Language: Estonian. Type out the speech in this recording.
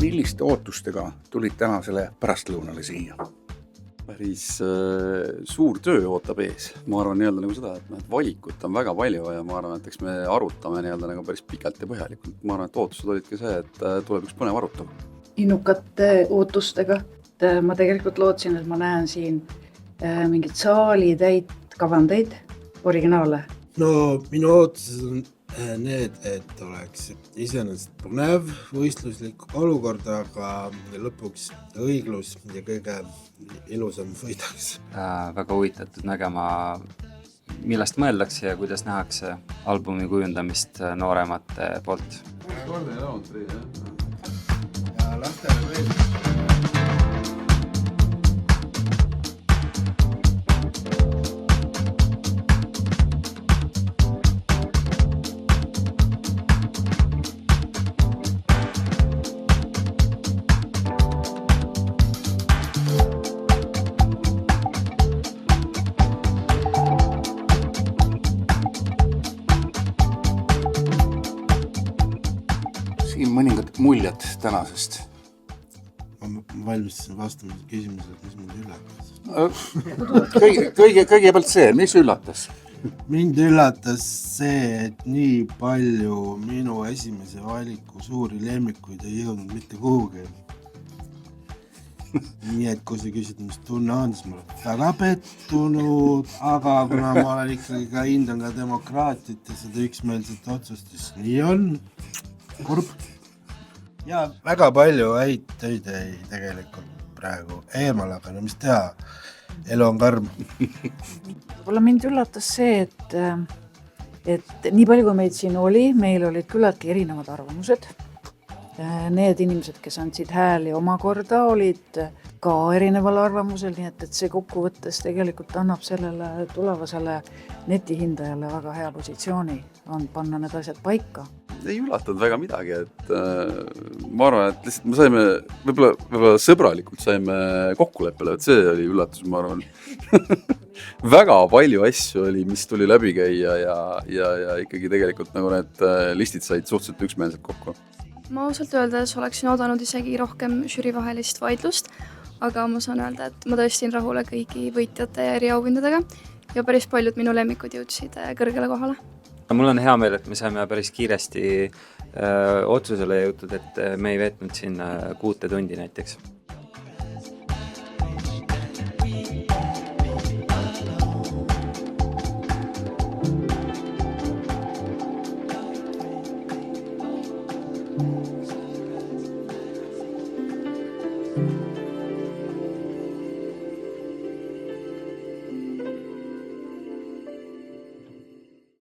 milliste ootustega tulid tänasele pärastlõunale siia? Päris suur töö ootab ees. Ma arvan nagu seda, et valikut on väga palju ja ma arvan, et eks me arutame nagu päris pikalt ja põhjalikult. Ma arvan, et ootused olid ka see, et tuleb üks põnev arutav. Innukate ootustega. Ma tegelikult lootsin, et ma näen siin mingid saali täit kavandeid, originaale. No minu ootused on need, et oleks iseenesest põnev, võistluslik olukord, aga lõpuks õiglus ja kõige ilusam võidaks. Väga huvitatud nägema, millest mõeldakse ja kuidas nähakse albumi kujundamist nooremate poolt. Ja lastele veel. Siin mõningad muljad tänasest. Ma valmistasin vastamise küsimused, mis mind üllatas. Kõigepealt see, mis üllatas? Mind üllatas see, et nii palju minu esimese valiku suuri lemmikuid ei jõudnud mitte kuhugi. Nii et kui sa küsid, mis tunne on, siis ma olen väga pettunud, aga kuna ma olen ikkagi ka hindan ka demokraatit ja seda üksmeelset otsust, siis nii on. Kurb. Ja väga palju häid töid ei tegelikult praegu eemal, aga no mis teha, elu on karm. Võib-olla mind üllatas see, et nii palju kui meid siin oli, meil olid küllaltki erinevad arvamused. Need inimesed, kes andsid hääli omakorda, olid ka erineval arvamusel, nii et see kokkuvõttes tegelikult annab sellele tulevasele netihindajale väga hea positsiooni, on panna need asjad paika. Ei üllatanud väga midagi, et ma arvan, et lihtsalt me saime, võib-olla sõbralikult saime kokkuleppele, et see oli üllatus, ma arvan. Väga palju asju oli, mis tuli läbi käia ja ikkagi tegelikult nagu need listid said suhteliselt üksmeelselt kokku. Ma ausalt öeldes oleksin oodanud isegi rohkem žürivahelist vaidlust, aga ma saan öelda, et ma tõestin rahule kõigi võitjate ja eriauhindadega ja päris paljud minu lemmikud jõudsid kõrgele kohale. Mul on hea meel, et me saime päris kiiresti otsusele jõutud, et me ei veetnud siin 6 tundi näiteks.